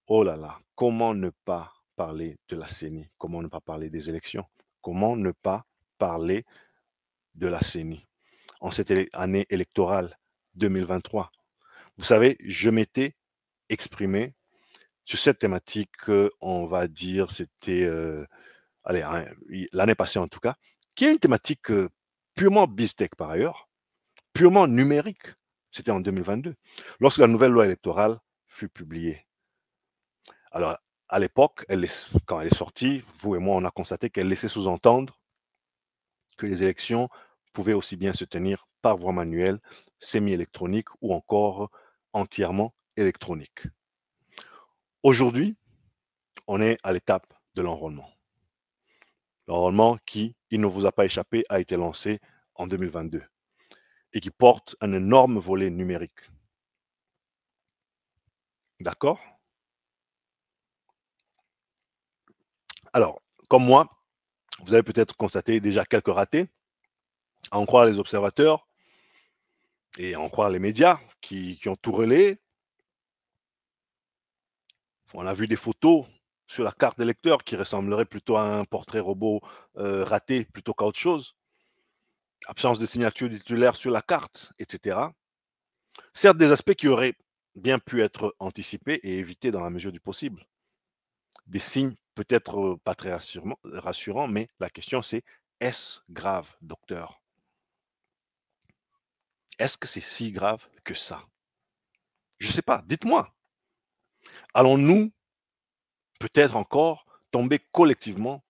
Oh là là, comment ne pas parler de la CENI? Comment ne pas parler des élections? Comment ne pas parler de la CENI en cette année électorale 2023? Vous savez, je m'étais exprimé sur cette thématique, on va dire, c'était, allez, hein, l'année passée en tout cas, qui est une thématique purement BizTech par ailleurs, purement numérique. C'était en 2022, lorsque la nouvelle loi électorale fut publiée. Alors, à l'époque, quand elle est sortie, vous et moi, on a constaté qu'elle laissait sous-entendre que les élections pouvaient aussi bien se tenir par voie manuelle, semi-électronique ou encore entièrement électronique. Aujourd'hui, on est à l'étape de l'enrôlement. L'enrôlement qui, il ne vous a pas échappé, a été lancé en 2022 et qui porte un énorme volet numérique. D'accord? Alors, comme moi, vous avez peut-être constaté déjà quelques ratés, à en croire les observateurs et à en croire les médias qui ont tout relayé. On a vu des photos sur la carte d'électeur qui ressembleraient plutôt à un portrait robot raté plutôt qu'à autre chose. Absence de signature du titulaire sur la carte, etc. Certes, des aspects qui auraient bien pu être anticipés et évités dans la mesure du possible. Des signes peut-être pas très rassurants, mais la question c'est, est-ce grave, docteur? Est-ce que c'est si grave que ça? Je ne sais pas, dites-moi. Allons-nous peut-être encore tomber collectivement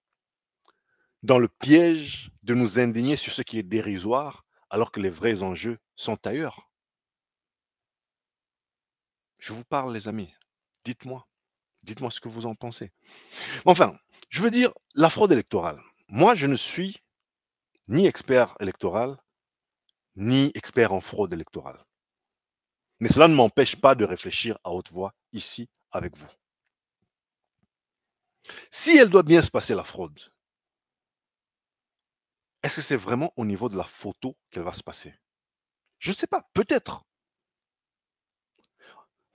dans le piège de nous indigner sur ce qui est dérisoire, alors que les vrais enjeux sont ailleurs? Je vous parle, les amis. Dites-moi. Dites-moi ce que vous en pensez. Enfin, je veux dire, la fraude électorale. Moi, je ne suis ni expert électoral, ni expert en fraude électorale. Mais cela ne m'empêche pas de réfléchir à haute voix ici avec vous. Si elle doit bien se passer, la fraude, est-ce que c'est vraiment au niveau de la photo qu'elle va se passer? Je ne sais pas, peut-être.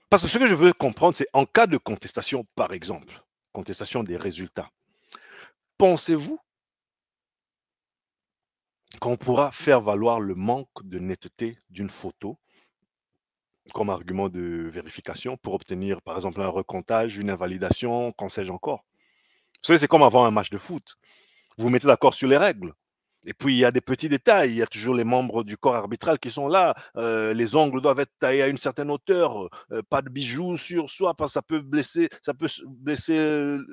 Parce que ce que je veux comprendre, c'est en cas de contestation, par exemple, contestation des résultats, pensez-vous qu'on pourra faire valoir le manque de netteté d'une photo comme argument de vérification pour obtenir, par exemple, un recomptage, une invalidation, qu'en sais-je encore? Vous savez, c'est comme avant un match de foot. Vous vous mettez d'accord sur les règles. Et puis, il y a des petits détails. Il y a toujours les membres du corps arbitral qui sont là. Les ongles doivent être taillés à une certaine hauteur. Pas de bijoux sur soi parce que ça peut blesser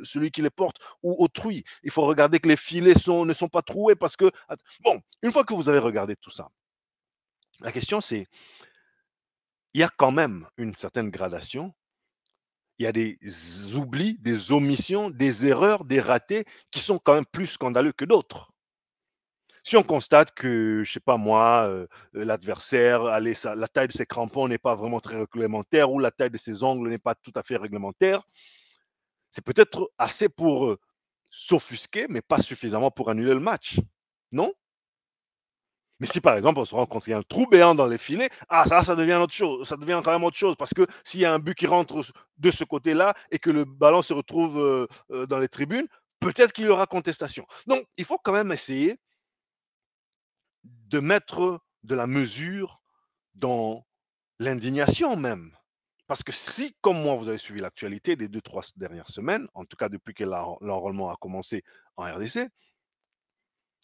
celui qui les porte ou autrui. Il faut regarder que les filets ne sont pas troués parce que. Bon, une fois que vous avez regardé tout ça, la question c'est, il y a quand même une certaine gradation. Il y a des oublis, des omissions, des erreurs, des ratés qui sont quand même plus scandaleux que d'autres. Si on constate que, je sais pas moi, l'adversaire, allez, la taille de ses crampons n'est pas vraiment très réglementaire ou la taille de ses ongles n'est pas tout à fait réglementaire, c'est peut-être assez pour s'offusquer, mais pas suffisamment pour annuler le match. Non? Mais si par exemple on se rend compte qu'il y a un trou béant dans les filets, ah ça devient autre chose, ça devient quand même autre chose parce que s'il y a un but qui rentre de ce côté-là et que le ballon se retrouve dans les tribunes, peut-être qu'il y aura contestation. Donc il faut quand même essayer de mettre de la mesure dans l'indignation même. Parce que si, comme moi, vous avez suivi l'actualité des 2, 3 dernières semaines, en tout cas depuis que l'enrôlement a commencé en RDC,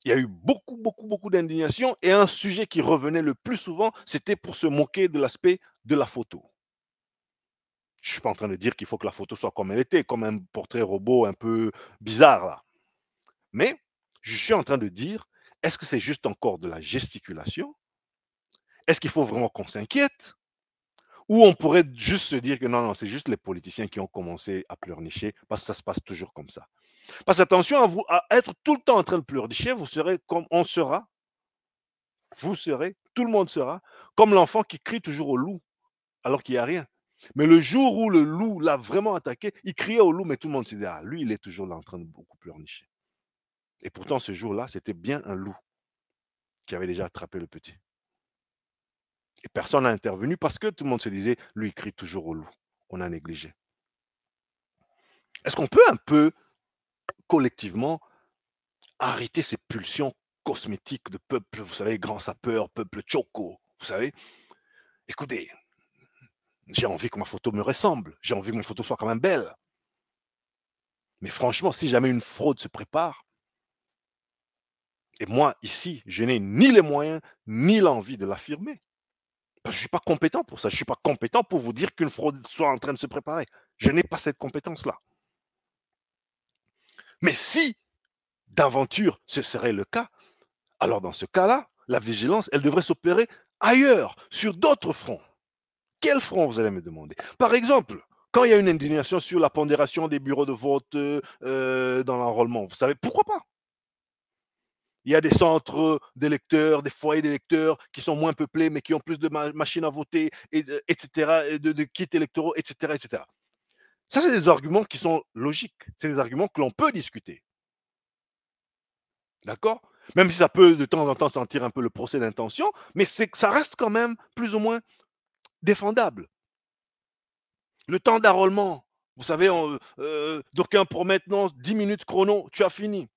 il y a eu beaucoup, beaucoup, beaucoup d'indignation et un sujet qui revenait le plus souvent, c'était pour se moquer de l'aspect de la photo. Je ne suis pas en train de dire qu'il faut que la photo soit comme elle était, comme un portrait robot un peu bizarre là. Mais je suis en train de dire, est-ce que c'est juste encore de la gesticulation? Est-ce qu'il faut vraiment qu'on s'inquiète? Ou on pourrait juste se dire que non, non, c'est juste les politiciens qui ont commencé à pleurnicher parce que ça se passe toujours comme ça. Parce attention à vous, à être tout le temps en train de pleurnicher, vous serez comme on sera, vous serez, tout le monde sera, comme l'enfant qui crie toujours au loup alors qu'il n'y a rien. Mais le jour où le loup l'a vraiment attaqué, il criait au loup, mais tout le monde se dit, ah, lui, il est toujours là en train de beaucoup pleurnicher. Et pourtant, ce jour-là, c'était bien un loup qui avait déjà attrapé le petit. Et personne n'a intervenu parce que tout le monde se disait, lui, il crie toujours au loup. On a négligé. Est-ce qu'on peut un peu collectivement arrêter ces pulsions cosmétiques de peuple, vous savez, grand sapeur, peuple choco, vous savez? Écoutez, j'ai envie que ma photo me ressemble, j'ai envie que ma photo soit quand même belle. Mais franchement, si jamais une fraude se prépare, et moi ici, je n'ai ni les moyens, ni l'envie de l'affirmer. Parce que je ne suis pas compétent pour ça. Je ne suis pas compétent pour vous dire qu'une fraude soit en train de se préparer. Je n'ai pas cette compétence-là. Mais si d'aventure ce serait le cas, alors dans ce cas-là, la vigilance, elle devrait s'opérer ailleurs, sur d'autres fronts. Quel front, vous allez me demander? Par exemple, quand il y a une indignation sur la pondération des bureaux de vote dans l'enrôlement, vous savez, pourquoi pas? Il y a des centres d'électeurs, des foyers d'électeurs qui sont moins peuplés, mais qui ont plus de machines à voter, etc., et de kits électoraux, etc., etc. Ça, c'est des arguments qui sont logiques. C'est des arguments que l'on peut discuter. D'accord? Même si ça peut de temps en temps sentir un peu le procès d'intention, mais ça reste quand même plus ou moins défendable. Le temps d'enrôlement, vous savez, d'aucuns promettent non, 10 minutes chrono, tu as fini.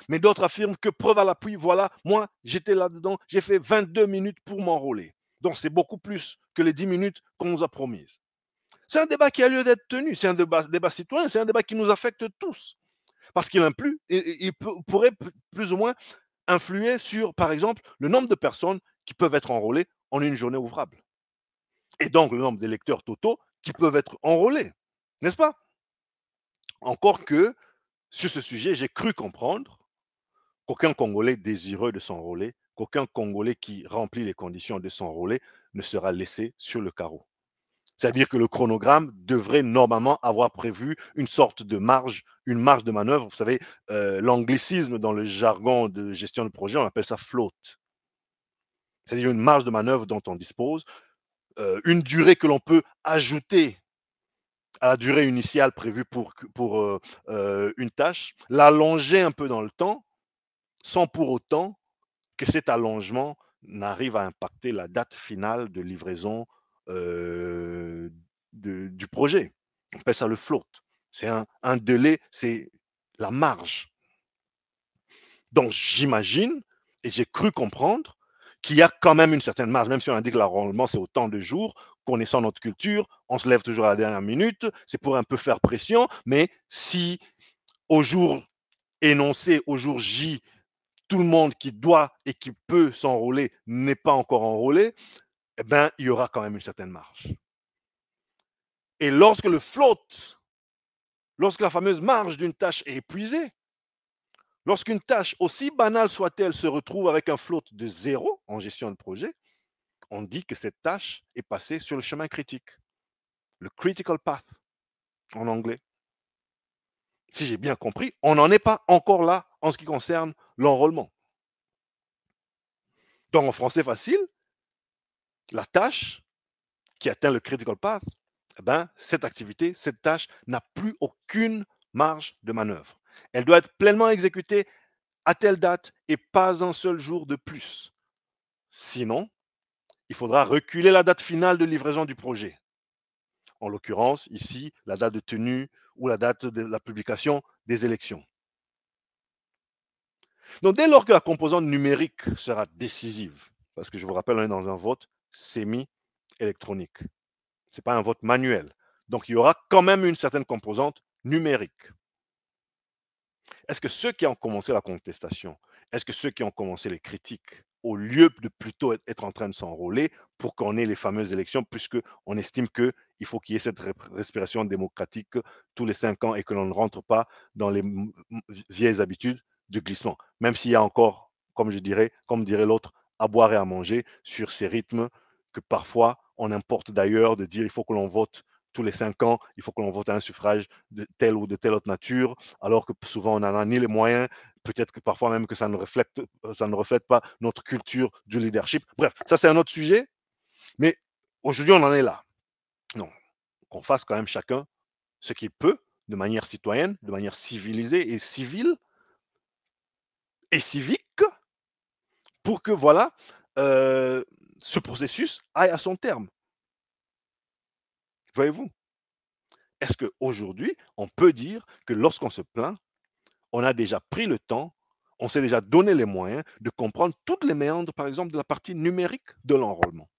Mais d'autres affirment que preuve à l'appui, voilà, moi, j'étais là-dedans, j'ai fait 22 minutes pour m'enrôler. Donc, c'est beaucoup plus que les 10 minutes qu'on nous a promises. C'est un débat qui a lieu d'être tenu, c'est un débat citoyen, c'est un débat qui nous affecte tous. Parce qu'il pourrait plus ou moins influer sur, par exemple, le nombre de personnes qui peuvent être enrôlées en une journée ouvrable. Et donc, le nombre d'électeurs totaux qui peuvent être enrôlés. N'est-ce pas? Encore que, sur ce sujet, j'ai cru comprendre qu'aucun Congolais désireux de s'enrôler, qu'aucun Congolais qui remplit les conditions de s'enrôler ne sera laissé sur le carreau. C'est-à-dire que le chronogramme devrait normalement avoir prévu une sorte de marge, une marge de manœuvre. Vous savez, l'anglicisme dans le jargon de gestion de projet, on appelle ça float. C'est-à-dire une marge de manœuvre dont on dispose, une durée que l'on peut ajouter à la durée initiale prévue pour une tâche, l'allonger un peu dans le temps, sans pour autant que cet allongement n'arrive à impacter la date finale de livraison euh, du projet. On appelle ça le float. C'est un délai, c'est la marge. Donc j'imagine, et j'ai cru comprendre, qu'il y a quand même une certaine marge, même si on a dit que l'enrôlement c'est autant de jours, connaissant notre culture, on se lève toujours à la dernière minute, c'est pour un peu faire pression, mais si au jour énoncé, au jour J, tout le monde qui doit et qui peut s'enrôler n'est pas encore enrôlé, eh ben, il y aura quand même une certaine marge. Et lorsque le float, lorsque la fameuse marge d'une tâche est épuisée, lorsqu'une tâche, aussi banale soit-elle, se retrouve avec un float de zéro en gestion de projet, on dit que cette tâche est passée sur le chemin critique, le critical path en anglais. Si j'ai bien compris, on n'en est pas encore là en ce qui concerne l'enrôlement. Donc en français facile, la tâche qui atteint le critical path, eh ben, cette activité, cette tâche n'a plus aucune marge de manœuvre. Elle doit être pleinement exécutée à telle date et pas un seul jour de plus. Sinon, il faudra reculer la date finale de livraison du projet. En l'occurrence, ici, la date de tenue ou la date de la publication des élections. Donc, dès lors que la composante numérique sera décisive, parce que je vous rappelle, on est dans un vote semi-électronique, ce n'est pas un vote manuel. Donc, il y aura quand même une certaine composante numérique. Est-ce que ceux qui ont commencé la contestation, est-ce que ceux qui ont commencé les critiques, au lieu de plutôt être en train de s'enrôler pour qu'on ait les fameuses élections, puisqu'on estime qu'il faut qu'il y ait cette respiration démocratique tous les 5 ans et que l'on ne rentre pas dans les vieilles habitudes de glissement, même s'il y a encore, comme je dirais, comme dirait l'autre, à boire et à manger sur ces rythmes que parfois on importe d'ailleurs, de dire il faut que l'on vote tous les 5 ans, il faut que l'on vote à un suffrage de telle ou de telle autre nature, alors que souvent on n'en a ni les moyens, peut-être que parfois même que ça ne reflète pas notre culture du leadership. Bref, ça c'est un autre sujet, mais aujourd'hui on en est là. Non, qu'on fasse quand même chacun ce qu'il peut de manière citoyenne, de manière civilisée et civile et civique pour que voilà, ce processus aille à son terme. Voyez-vous? Est-ce qu'aujourd'hui, on peut dire que lorsqu'on se plaint, on a déjà pris le temps, on s'est déjà donné les moyens de comprendre toutes les méandres, par exemple, de la partie numérique de l'enrôlement?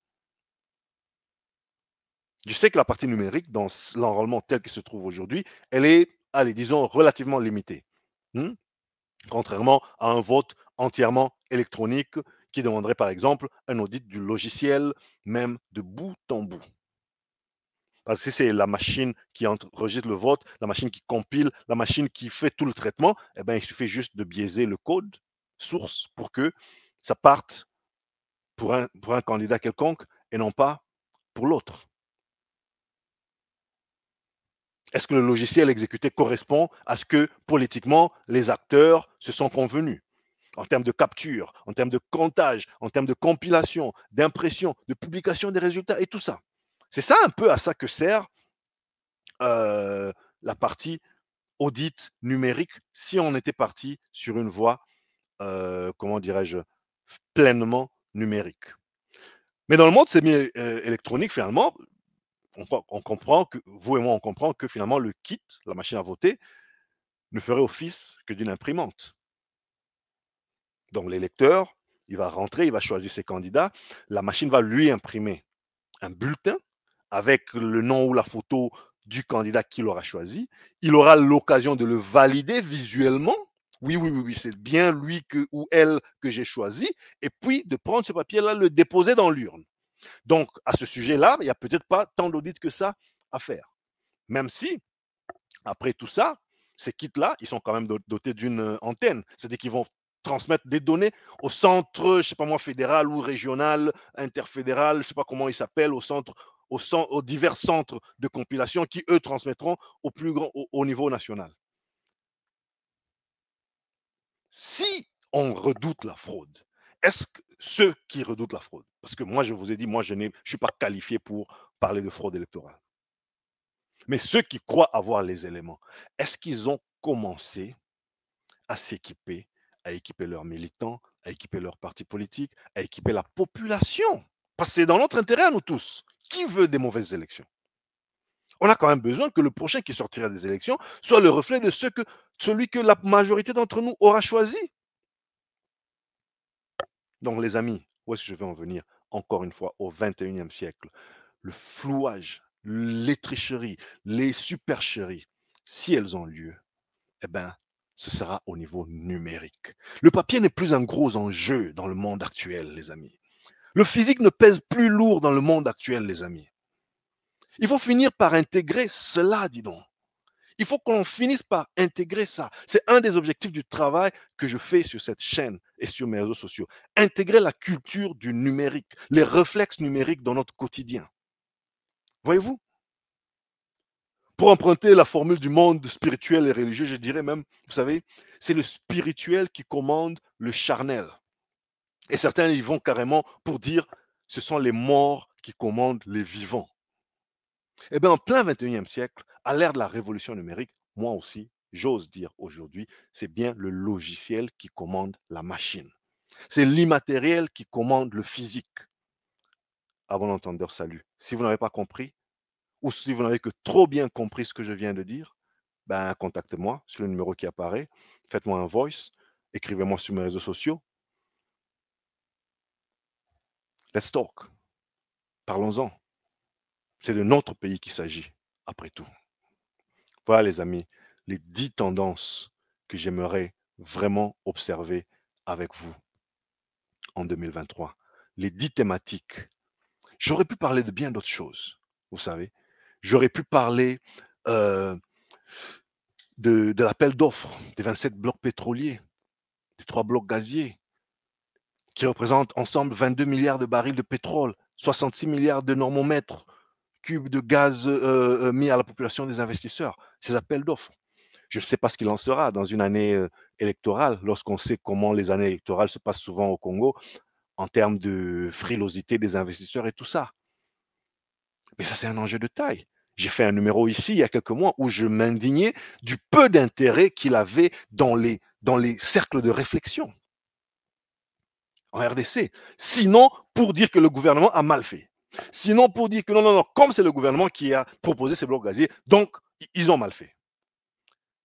Je sais que la partie numérique dans l'enrôlement tel qu'il se trouve aujourd'hui, elle est, allez, disons, relativement limitée. Hmm? Contrairement à un vote entièrement électronique qui demanderait, par exemple, un audit du logiciel, même de bout en bout. Parce que si c'est la machine qui enregistre le vote, la machine qui compile, la machine qui fait tout le traitement, eh ben, il suffit juste de biaiser le code source pour que ça parte pour un candidat quelconque et non pas pour l'autre. Est-ce que le logiciel exécuté correspond à ce que politiquement les acteurs se sont convenus en termes de capture, en termes de comptage, en termes de compilation, d'impression, de publication des résultats et tout ça? C'est ça un peu à ça que sert la partie audit numérique si on était parti sur une voie, comment dirais-je, pleinement numérique. Mais dans le monde semi-électronique, finalement, on comprend que, vous et moi, on comprend que finalement le kit, la machine à voter, ne ferait office que d'une imprimante. Donc l'électeur, il va rentrer, il va choisir ses candidats, la machine va lui imprimer un bulletin avec le nom ou la photo du candidat qu'il aura choisi. Il aura l'occasion de le valider visuellement. Oui, oui, oui, oui, c'est bien lui ou elle que j'ai choisi. Et puis de prendre ce papier-là, le déposer dans l'urne. Donc, à ce sujet-là, il n'y a peut-être pas tant d'audits que ça à faire. Même si, après tout ça, ces kits-là, ils sont quand même dotés d'une antenne. C'est-à-dire qu'ils vont transmettre des données au centre, je ne sais pas moi, fédéral ou régional, interfédéral, je ne sais pas comment il s'appelle, aux divers centres de compilation qui, eux, transmettront au plus grand, au niveau national. Si on redoute la fraude, est-ce que ceux qui redoutent la fraude, parce que moi, je vous ai dit, moi, je ne suis pas qualifié pour parler de fraude électorale, mais ceux qui croient avoir les éléments, est-ce qu'ils ont commencé à s'équiper, à équiper leurs militants, à équiper leurs partis politiques, à équiper la population? Parce que c'est dans notre intérêt à nous tous. Qui veut des mauvaises élections? On a quand même besoin que le prochain qui sortira des élections soit le reflet de celui que la majorité d'entre nous aura choisi. Donc, les amis, où est-ce que je vais en venir? Encore une fois, au 21e siècle, le flouage, les tricheries, les supercheries, si elles ont lieu, eh ben, ce sera au niveau numérique. Le papier n'est plus un gros enjeu dans le monde actuel, les amis. Le physique ne pèse plus lourd dans le monde actuel, les amis. Il faut finir par intégrer cela, dis donc. Il faut qu'on finisse par intégrer ça. C'est un des objectifs du travail que je fais sur cette chaîne et sur mes réseaux sociaux. Intégrer la culture du numérique, les réflexes numériques dans notre quotidien. Voyez-vous? Pour emprunter la formule du monde spirituel et religieux, je dirais même, vous savez, c'est le spirituel qui commande le charnel. Et certains y vont carrément pour dire, ce sont les morts qui commandent les vivants. Eh bien, en plein 21e siècle, à l'ère de la révolution numérique, moi aussi, j'ose dire aujourd'hui, c'est bien le logiciel qui commande la machine. C'est l'immatériel qui commande le physique. À bon entendeur, salut. Si vous n'avez pas compris, ou si vous n'avez que trop bien compris ce que je viens de dire, ben, contactez-moi sur le numéro qui apparaît, faites-moi un voice, écrivez-moi sur mes réseaux sociaux. Let's talk. Parlons-en. C'est de notre pays qu'il s'agit, après tout. Voilà, les amis, les 10 tendances que j'aimerais vraiment observer avec vous en 2023. Les 10 thématiques. J'aurais pu parler de bien d'autres choses, vous savez. J'aurais pu parler euh, de l'appel d'offres des 27 blocs pétroliers, des 3 blocs gaziers, qui représentent ensemble 22 milliards de barils de pétrole, 66 milliards de normomètres cubes de gaz mis à la population des investisseurs. Ces appels d'offres. Je ne sais pas ce qu'il en sera dans une année électorale, lorsqu'on sait comment les années électorales se passent souvent au Congo, en termes de frilosité des investisseurs et tout ça. Mais ça, c'est un enjeu de taille. J'ai fait un numéro ici, il y a quelques mois, où je m'indignais du peu d'intérêt qu'il avait dans les cercles de réflexion en RDC. Sinon, pour dire que le gouvernement a mal fait. Sinon, pour dire que non, non, non, comme c'est le gouvernement qui a proposé ces blocs gaziers, donc Ils ont mal fait.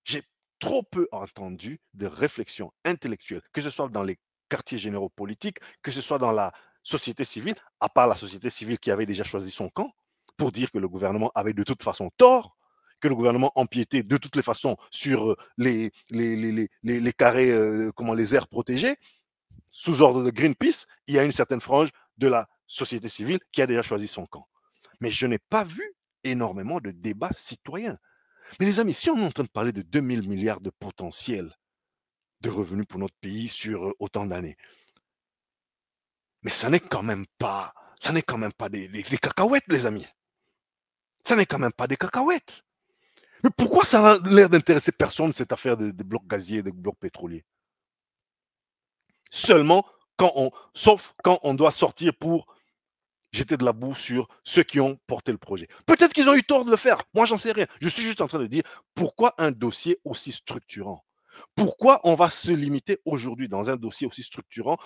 J'ai trop peu entendu de réflexion intellectuelle, que ce soit dans les quartiers généraux politiques, que ce soit dans la société civile, à part la société civile qui avait déjà choisi son camp, pour dire que le gouvernement avait de toute façon tort, que le gouvernement empiétait de toutes les façons sur les carrés, comment les aires protégées, sous ordre de Greenpeace, il y a une certaine frange de la société civile qui a déjà choisi son camp. Mais je n'ai pas vu énormément de débats citoyens. Mais les amis, si on est en train de parler de 2000 milliards de potentiel de revenus pour notre pays sur autant d'années, mais ça n'est quand même pas des cacahuètes, les amis. Ça n'est quand même pas des cacahuètes. Mais pourquoi ça a l'air d'intéresser personne, cette affaire de blocs gaziers et de blocs pétroliers? Seulement sauf quand on doit sortir pour jeter de la boue sur ceux qui ont porté le projet. Peut-être qu'ils ont eu tort de le faire. Moi, j'en sais rien. Je suis juste en train de dire pourquoi un dossier aussi structurant? Pourquoi on va se limiter aujourd'hui dans un dossier aussi structurant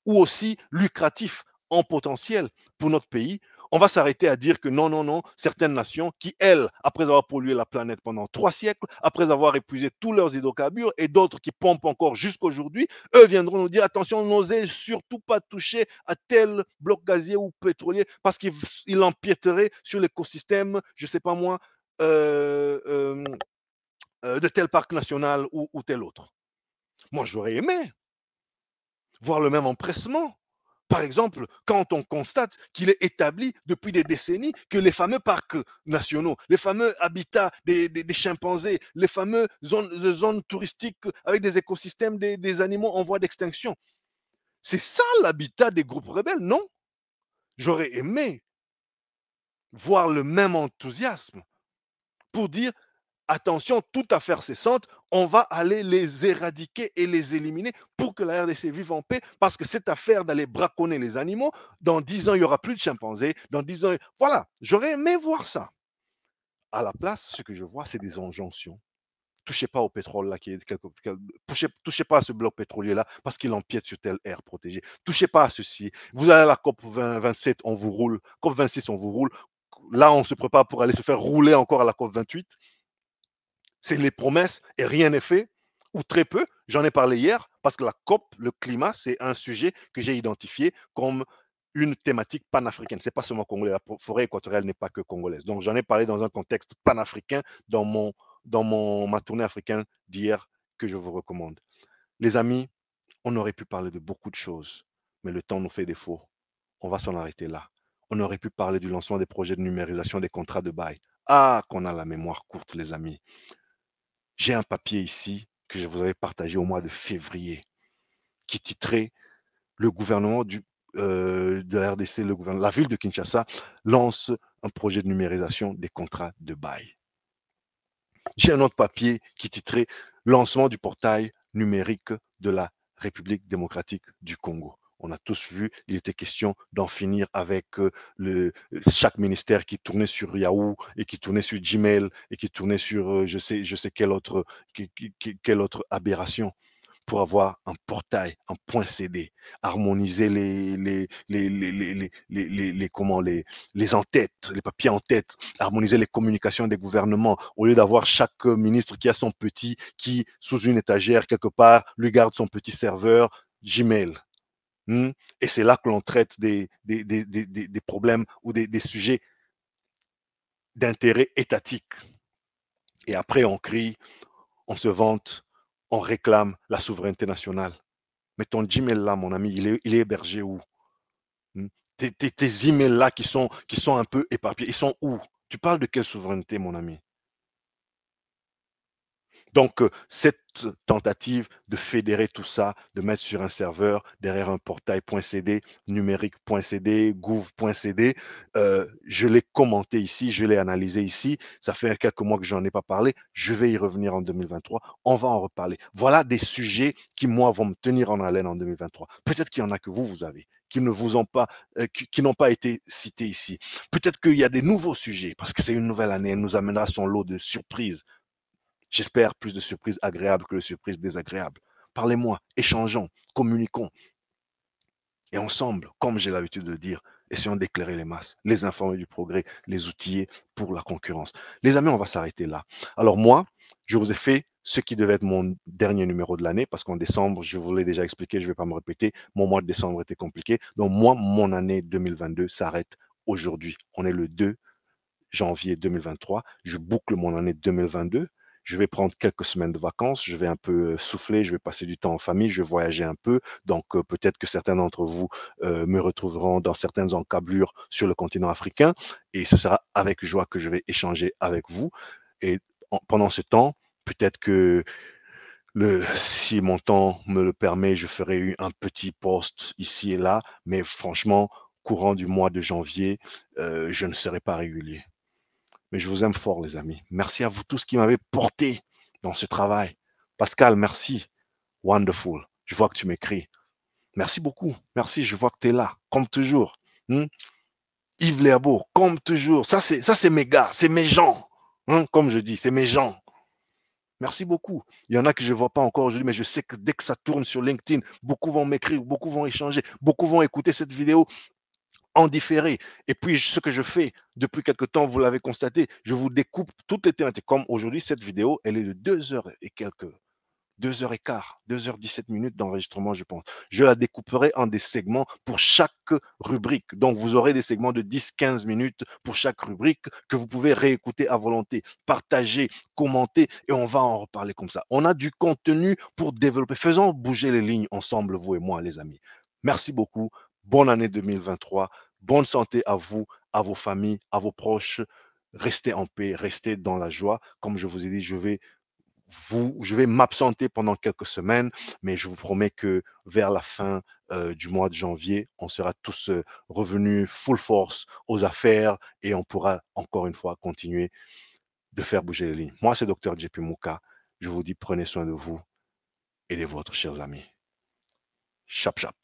ou aussi lucratif en potentiel pour notre pays? On va s'arrêter à dire que non, non, non, certaines nations qui, elles, après avoir pollué la planète pendant 3 siècles, après avoir épuisé tous leurs hydrocarbures et d'autres qui pompent encore jusqu'aujourd'hui, eux viendront nous dire attention, n'osez surtout pas toucher à tel bloc gazier ou pétrolier parce qu'il empiéterait sur l'écosystème, je ne sais pas moi, euh, euh, de tel parc national ou tel autre. Moi, j'aurais aimé voir le même empressement. Par exemple, quand on constate qu'il est établi depuis des décennies que les fameux parcs nationaux, les fameux habitats des chimpanzés, les fameuses zones touristiques avec des écosystèmes des animaux en voie d'extinction, c'est ça l'habitat des groupes rebelles, non? J'aurais aimé voir le même enthousiasme pour dire attention, toute affaire cessante, on va aller les éradiquer et les éliminer pour que la RDC vive en paix, parce que cette affaire d'aller braconner les animaux, dans 10 ans, il n'y aura plus de chimpanzés, dans 10 ans, voilà, j'aurais aimé voir ça. À la place, ce que je vois, c'est des injonctions. Touchez pas au pétrole là qui est touchez pas à ce bloc pétrolier là parce qu'il empiète sur telle aire protégée. Touchez pas à ceci. Vous allez à la COP 27, on vous roule. COP 26, on vous roule. Là, on se prépare pour aller se faire rouler encore à la COP 28. C'est les promesses et rien n'est fait, ou très peu. J'en ai parlé hier parce que la COP, le climat, c'est un sujet que j'ai identifié comme une thématique panafricaine. C'est pas seulement congolais. La forêt équatoriale n'est pas que congolaise. Donc j'en ai parlé dans un contexte panafricain ma tournée africaine d'hier que je vous recommande. Les amis, on aurait pu parler de beaucoup de choses, mais le temps nous fait défaut. On va s'en arrêter là. On aurait pu parler du lancement des projets de numérisation des contrats de bail. Ah, qu'on a la mémoire courte, les amis. J'ai un papier ici que je vous avais partagé au mois de février qui titrait le gouvernement de la RDC, la ville de Kinshasa lance un projet de numérisation des contrats de bail. J'ai un autre papier qui titrait lancement du portail numérique de la République démocratique du Congo. On a tous vu, il était question d'en finir avec chaque ministère qui tournait sur Yahoo et qui tournait sur Gmail et qui tournait sur je sais quelle autre aberration pour avoir un portail, un point CD, harmoniser comment, les en-têtes, les papiers en tête, harmoniser les communications des gouvernements, au lieu d'avoir chaque ministre qui a son petit, qui, sous une étagère quelque part, lui garde son petit serveur Gmail. Et c'est là que l'on traite des problèmes ou des sujets d'intérêt étatique. Et après, on crie, on se vante, on réclame la souveraineté nationale. Mais ton Gmail là, mon ami, il est hébergé où? Tes emails là qui sont un peu éparpillés, ils sont où? Tu parles de quelle souveraineté, mon ami? Donc, cette tentative de fédérer tout ça, de mettre sur un serveur, derrière un portail .cd, numérique.cd, gouv.cd, je l'ai commenté ici, je l'ai analysé ici. Ça fait quelques mois que je n'en ai pas parlé. Je vais y revenir en 2023. On va en reparler. Voilà des sujets qui, moi, vont me tenir en haleine en 2023. Peut-être qu'il y en a que vous avez, qui ne vous ont pas, qui n'ont pas été cités ici. Peut-être qu'il y a des nouveaux sujets, parce que c'est une nouvelle année, elle nous amènera son lot de surprises. J'espère plus de surprises agréables que de surprises désagréables. Parlez-moi, échangeons, communiquons. Et ensemble, comme j'ai l'habitude de le dire, Essayons d'éclairer les masses, les informer du progrès, les outiller pour la concurrence. Les amis, on va s'arrêter là. Alors moi, je vous ai fait ce qui devait être mon dernier numéro de l'année parce qu'en décembre, je vous l'ai déjà expliqué, je ne vais pas me répéter, mon mois de décembre était compliqué. Donc moi, mon année 2022 s'arrête aujourd'hui. On est le 2 janvier 2023. Je boucle mon année 2022. Je vais prendre quelques semaines de vacances, je vais un peu souffler, je vais passer du temps en famille, je vais voyager un peu. Donc peut-être que certains d'entre vous me retrouveront dans certaines encablures sur le continent africain et ce sera avec joie que je vais échanger avec vous. Et pendant ce temps, peut-être que si mon temps me le permet, je ferai un petit post ici et là, mais franchement, courant du mois de janvier, je ne serai pas régulier. Mais je vous aime fort, les amis. Merci à vous tous qui m'avez porté dans ce travail. Pascal, merci. Wonderful. Je vois que tu m'écris. Merci beaucoup. Merci. Je vois que tu es là, comme toujours. Hmm? Yves Léabo, comme toujours. Ça, c'est mes gars, c'est mes gens. Comme je dis, c'est mes gens. Merci beaucoup. Il y en a que je ne vois pas encore aujourd'hui, mais je sais que dès que ça tourne sur LinkedIn, beaucoup vont m'écrire, beaucoup vont échanger, beaucoup vont écouter cette vidéo en différé. Et puis, ce que je fais depuis quelque temps, vous l'avez constaté, je vous découpe toutes les thématiques. Comme aujourd'hui, cette vidéo, elle est de 2 heures et quelques, 2 heures et quart, 2h17 d'enregistrement, je pense. Je la découperai en des segments pour chaque rubrique. Donc, vous aurez des segments de 10-15 minutes pour chaque rubrique que vous pouvez réécouter à volonté, partager, commenter et on va en reparler comme ça. On a du contenu pour développer. Faisons bouger les lignes ensemble, vous et moi, les amis. Merci beaucoup. Bonne année 2023. Bonne santé à vous, à vos familles, à vos proches. Restez en paix, restez dans la joie. Comme je vous ai dit, je vais m'absenter pendant quelques semaines, mais je vous promets que vers la fin du mois de janvier, on sera tous revenus full force aux affaires et on pourra encore une fois continuer de faire bouger les lignes. Moi, c'est Dr. JP Mouka. Je vous dis prenez soin de vous et des vôtres, chers amis. Chap chap.